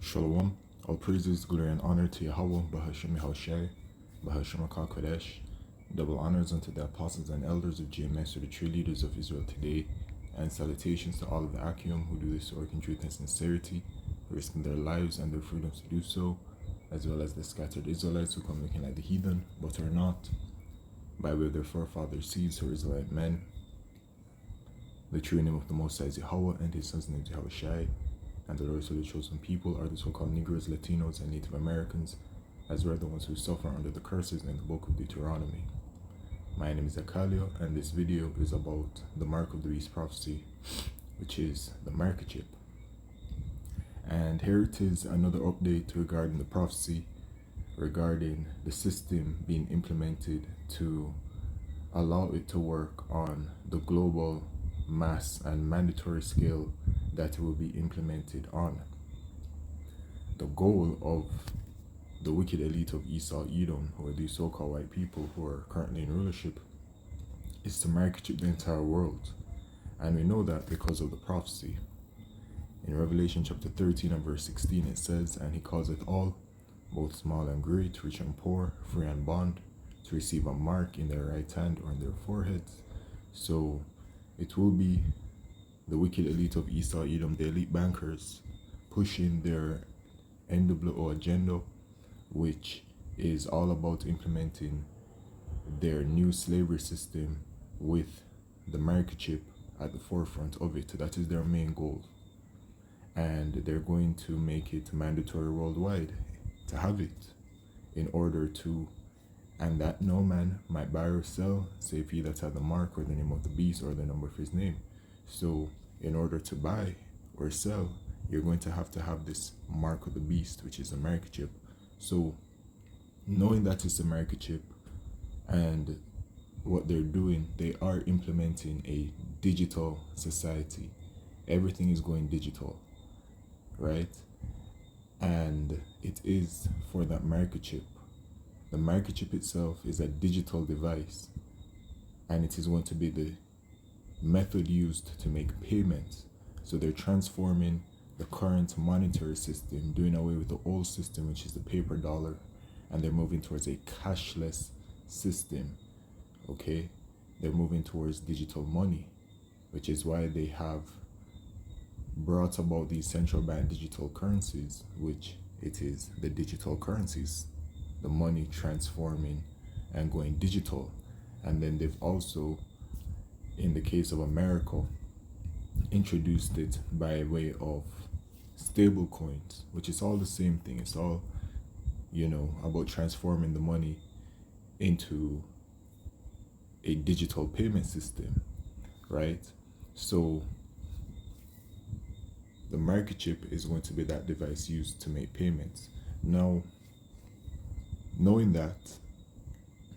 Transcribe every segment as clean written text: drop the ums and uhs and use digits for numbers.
Shalom. All praises, glory, and honor to Yahweh, Bahashem Yahushai, Bahashem Kodesh. Double honors unto the apostles and elders of GMS, or the true leaders of Israel today, and salutations to all of the Akim who do this work in truth and sincerity, risking their lives and their freedoms to do so, as well as the scattered Israelites who come looking like the heathen, but are not, by way of their forefathers' seeds, who are Israelite men. The true name of the Most High is Yahweh, and his son's name is Yahushai. And the rest of the chosen people are the so-called Negroes, Latinos, and Native Americans, as well as the ones who suffer under the curses in the book of Deuteronomy. My name is Akalio, and this video is about the Mark of the Beast prophecy, which is the microchip. And here it is, another update regarding the prophecy, regarding the system being implemented to allow it to work on the global mass and mandatory scale that it will be implemented on. The goal of the wicked elite of Esau, Edom, who are these so-called white people who are currently in rulership, is to microchip the entire world. And we know that because of the prophecy. In Revelation chapter 13 and verse 16 it says, "And he causeth all, both small and great, rich and poor, free and bond, to receive a mark in their right hand or in their foreheads." So it will be the wicked elite of Esau, Edom, the elite bankers, pushing their NWO agenda, which is all about implementing their new slavery system with the microchip at the forefront of it. That is their main goal. And they're going to make it mandatory worldwide to have it in order to, and that no man might buy or sell, save he that hath the mark or the name of the beast or the number of his name. So in order to buy or sell, you're going to have this mark of the beast, which is a microchip. So knowing that it's a microchip and what they're doing, they are implementing a digital society. Everything is going digital, right? And it is for that microchip. The microchip itself is a digital device, and it is going to be the method used to make payments. So they're transforming the current monetary system, doing away with the old system, which is the paper dollar, and they're moving towards a cashless system. Okay, they're moving towards digital money, which is why they have brought about these central bank digital currencies, which it is the digital currencies, the money transforming and going digital. And then they've also, in the case of America, introduced it by way of stable coins, which is all the same thing. It's all, about transforming the money into a digital payment system, right? So the microchip is going to be that device used to make payments. Now, knowing that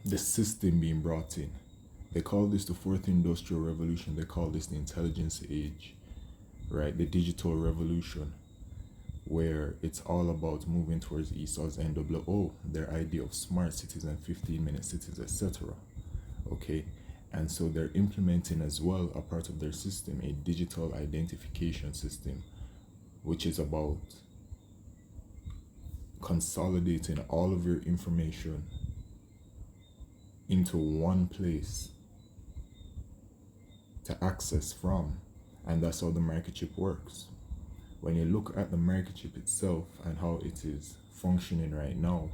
the system being brought in, they call this the fourth industrial revolution, they call this the intelligence age, right? The digital revolution, where it's all about moving towards Esau's NWO, their idea of smart cities and 15-minute cities, etc. Okay, and so they're implementing as well, a part of their system, a digital identification system, which is about consolidating all of your information into one place to access from. And that's how the microchip works. When you look at the microchip itself and how it is functioning right now,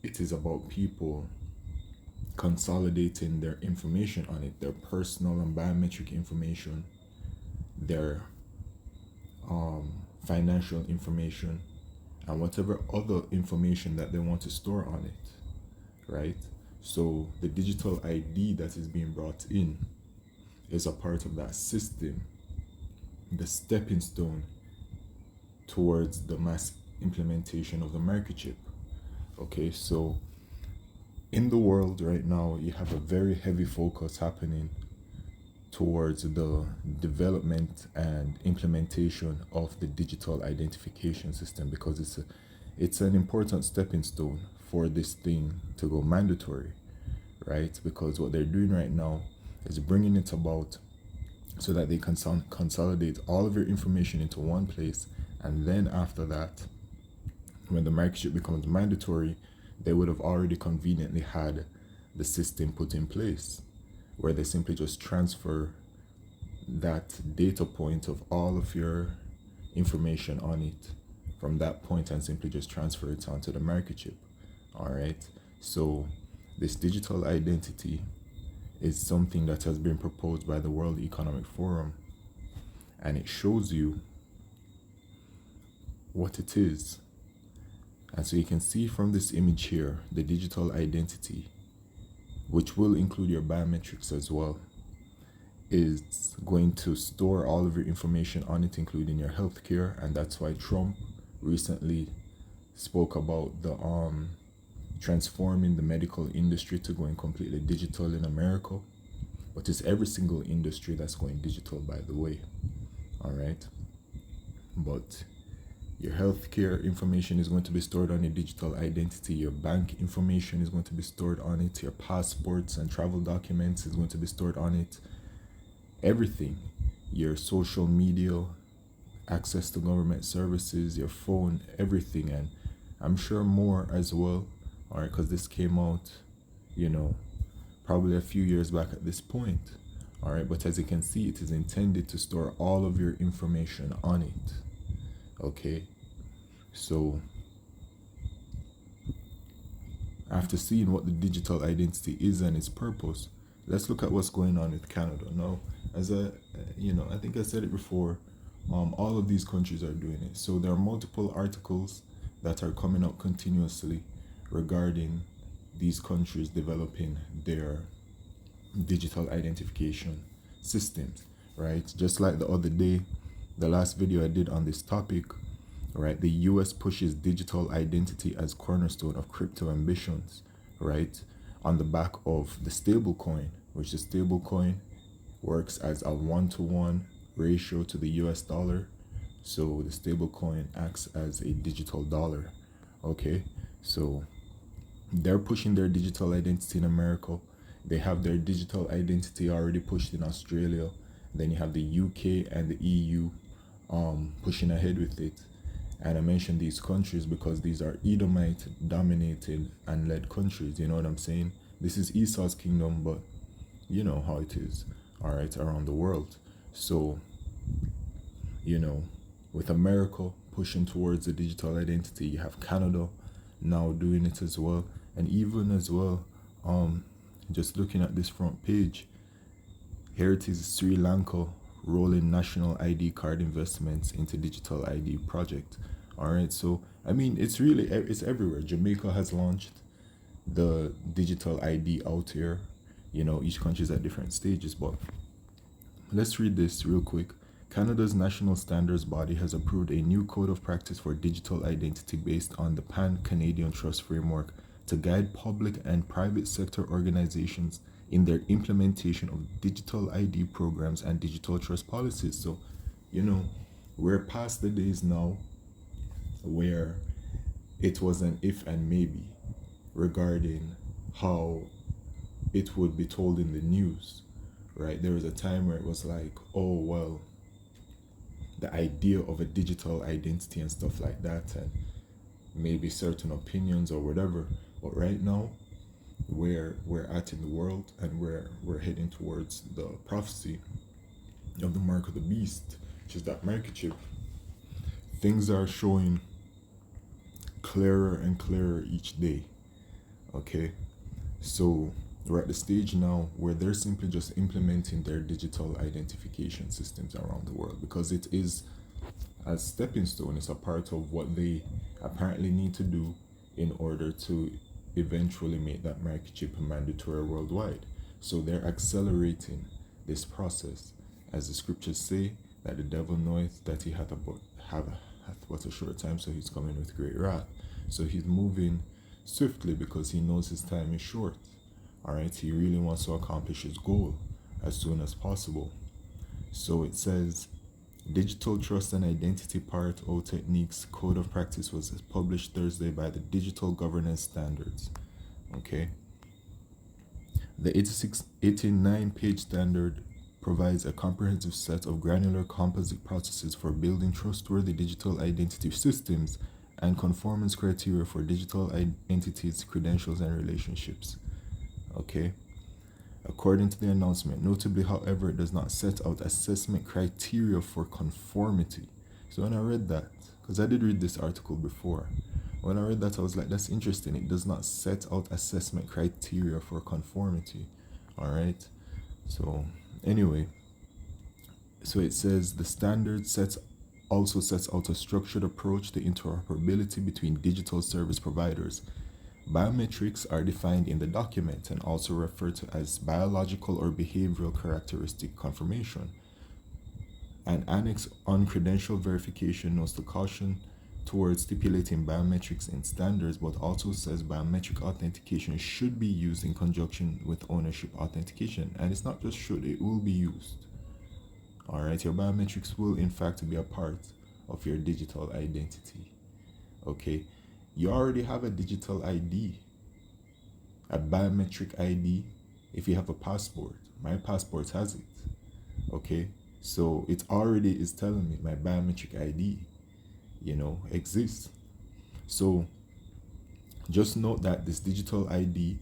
it is about people consolidating their information on it, their personal and biometric information, their financial information, and whatever other information that they want to store on it, right? So the digital ID that is being brought in is a part of that system, the stepping stone towards the mass implementation of the microchip. Okay, so in the world right now, you have a very heavy focus happening towards the development and implementation of the digital identification system, because it's an important stepping stone for this thing to go mandatory, right? Because what they're doing right now is bringing it about so that they can consolidate all of your information into one place And then after that, when the microchip becomes mandatory, they would have already conveniently had the system put in place where they simply just transfer that data point of all of your information on it from that point and simply just transfer it onto the microchip. All right. So this digital identity is something that has been proposed by the World Economic Forum, and it shows you what it is. And so you can see from this image here, the digital identity, which will include your biometrics as well, is going to store all of your information on it, including your healthcare. And that's why Trump recently spoke about the transforming the medical industry to going completely digital in America. But it's every single industry that's going digital, by the way. All right. But your healthcare information is going to be stored on your digital identity. Your bank information is going to be stored on it. Your passports and travel documents is going to be stored on it. Everything. Your social media, access to government services, your phone, everything. And I'm sure more as well. All right, because this came out, probably a few years back at this point. All right, but as you can see, it is intended to store all of your information on it. Okay, so after seeing what the digital identity is and its purpose, let's look at what's going on with Canada. Now, as I think I said it before, all of these countries are doing it. So there are multiple articles that are coming up continuously regarding these countries developing their digital identification systems, right? Just like the other day, the last video I did on this topic, right? The US pushes digital identity as cornerstone of crypto ambitions, right? On the back of the stable coin, which the stable coin works as a 1-to-1 ratio to the US dollar. So the stable coin acts as a digital dollar. Okay, so they're pushing their digital identity in America. They have their digital identity already pushed in Australia. Then you have the UK and the EU pushing ahead with it. And I mentioned these countries because these are Edomite dominated and led countries. You know what I'm saying? This is Esau's kingdom, but you know how it is, all right, around the world. So, with America pushing towards the digital identity, you have Canada now doing it as well. And even as well, just looking at this front page, here it is, Sri Lanka rolling national ID card investments into digital ID project. All right, so I mean, it's everywhere. Jamaica has launched the digital ID out here. Each country is at different stages, but let's read this real quick. Canada's national standards body has approved a new code of practice for digital identity based on the Pan-Canadian Trust Framework to guide public and private sector organizations in their implementation of digital ID programs and digital trust policies. So, we're past the days now where it was an if and maybe regarding how it would be told in the news, right? There was a time where it was like, oh, well, the idea of a digital identity and stuff like that, and maybe certain opinions or whatever. But right now, where we're at in the world, and we're heading towards the prophecy of the mark of the beast, which is that microchip, things are showing clearer and clearer each day. Okay, so we're at the stage now where they're simply just implementing their digital identification systems around the world, because it is a stepping stone. It's a part of what they apparently need to do in order to eventually make that microchip mandatory worldwide. So they're accelerating this process, as the scriptures say, that the devil knoweth that he hath but a short time, so he's coming with great wrath. So he's moving swiftly because he knows his time is short. All right, he really wants to accomplish his goal as soon as possible. So it says, Digital Trust and Identity Part O Techniques Code of Practice was published Thursday by the Digital Governance Standards. Okay. The 89-page standard provides a comprehensive set of granular composite processes for building trustworthy digital identity systems and conformance criteria for digital identities, credentials, and relationships. Okay. According to the announcement, notably, however, it does not set out assessment criteria for conformity. So when I read that, because I did read this article before, when I read that, I was like, that's interesting. It does not set out assessment criteria for conformity. All right. So anyway, so it says the standard also sets out a structured approach to interoperability between digital service providers. Biometrics are defined in the document and also referred to as biological or behavioral characteristic confirmation. An annex on credential verification notes the caution towards stipulating biometrics in standards, but also says biometric authentication should be used in conjunction with ownership authentication. And it's not just should, it will be used. All right, your biometrics will in fact be a part of your digital identity. Okay, you already have a digital ID, a biometric ID. If you have a passport, my passport has it. Okay, so it already is telling me my biometric ID, exists. So just note that this digital ID,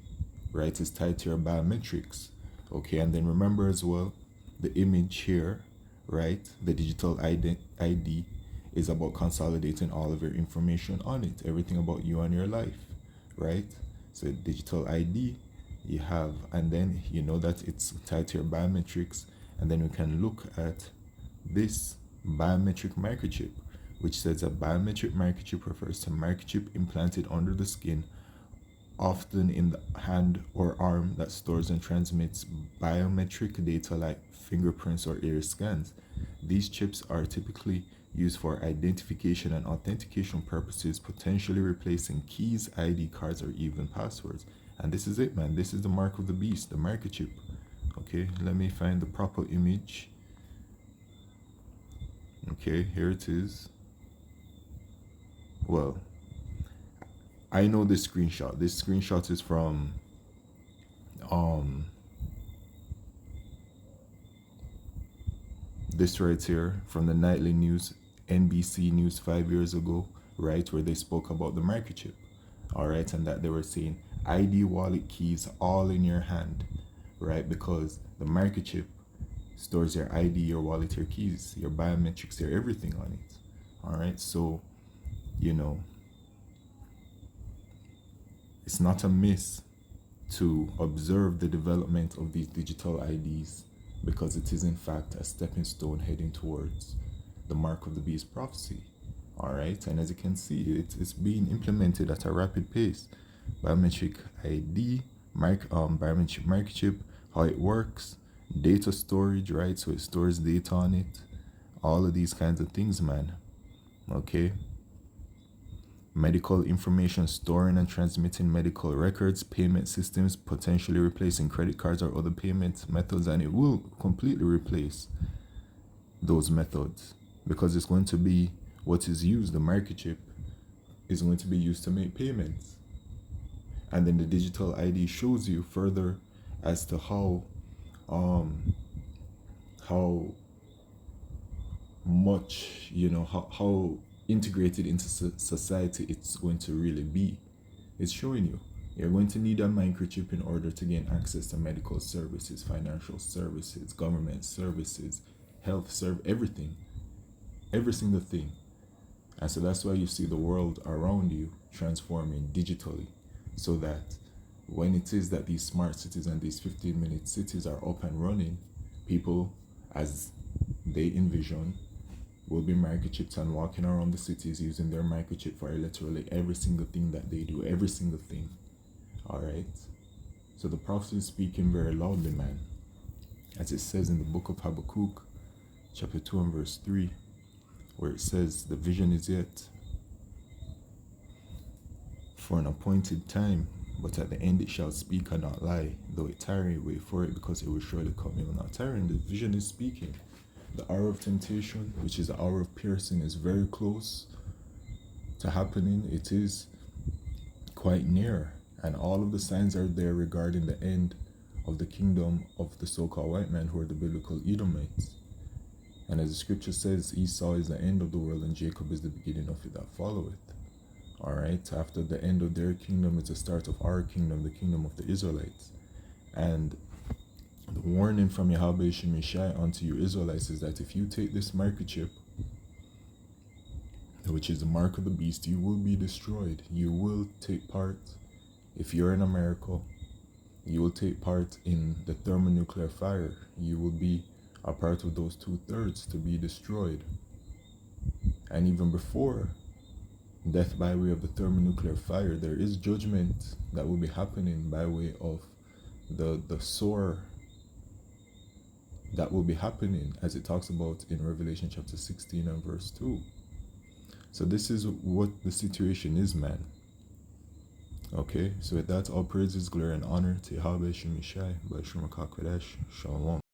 right, is tied to your biometrics. Okay, and then remember as well, the image here, right, the digital ID is about consolidating all of your information on it, everything about you and your life, right? So digital ID you have, and then you know that it's tied to your biometrics, and then we can look at this biometric microchip, which says a biometric microchip refers to microchip implanted under the skin, often in the hand or arm, that stores and transmits biometric data like fingerprints or iris scans. These chips are typically used for identification and authentication purposes, potentially replacing keys, ID cards, or even passwords. And this is it, man. This is the mark of the beast, the microchip. Okay, let me find the proper image. Okay, here it is. Well, I know this screenshot. This screenshot is from this right here, from the nightly news, NBC News 5 years ago, right, where they spoke about the microchip. All right, and that they were saying ID, wallet, keys, all in your hand, right? Because the microchip stores your ID, your wallet, your keys, your biometrics, your everything on it. All right, so it's not amiss to observe the development of these digital IDs, because it is in fact a stepping stone heading towards the mark of the beast prophecy. All right, and as you can see, it's being implemented at a rapid pace. Biometric ID, biometric microchip, how it works, data storage, right? So it stores data on it, all of these kinds of things, man. Okay. Medical information, storing and transmitting medical records, payment systems, potentially replacing credit cards or other payment methods, and it will completely replace those methods, because it's going to be what is used. The microchip is going to be used to make payments, and then the digital ID shows you further as to how much, how integrated into society it's going to really be. It's showing you you're going to need a microchip in order to gain access to medical services, financial services, government services, health everything, every single thing. And so that's why you see the world around you transforming digitally, so that when it is that these smart cities and these 15-minute cities are up and running, people, as they envision, will be microchipped and walking around the cities using their microchip for literally every single thing that they do, every single thing. All right. So the prophet is speaking very loudly, man, as it says in the book of Habakkuk, chapter 2 and verse 3, where it says, the vision is yet for an appointed time, but at the end it shall speak and not lie. Though it tarry, wait for it, because it will surely come. It will not tarry. And the vision is speaking. The hour of temptation, which is the hour of piercing, is very close to happening. It is quite near, and all of the signs are there regarding the end of the kingdom of the so-called white man, who are the biblical Edomites. And as the scripture says, Esau is the end of the world and Jacob is the beginning of it that followeth. Alright, after the end of their kingdom is the start of our kingdom, the kingdom of the Israelites. And the warning from Yahweh Shemishai unto you Israelites is that if you take this microchip, which is the mark of the beast, you will be destroyed. You will take part, if you're in America, you will take part in the thermonuclear fire. You will be a part of those 2/3 to be destroyed. And even before death by way of the thermonuclear fire, there is judgment that will be happening by way of the sword that will be happening, as it talks about in Revelation chapter 16 and verse 2. So this is what the situation is, man. Okay, so with that, all praises, glory, and honor to Yahweh Shemishai, by Shema Kodesh, Shalom.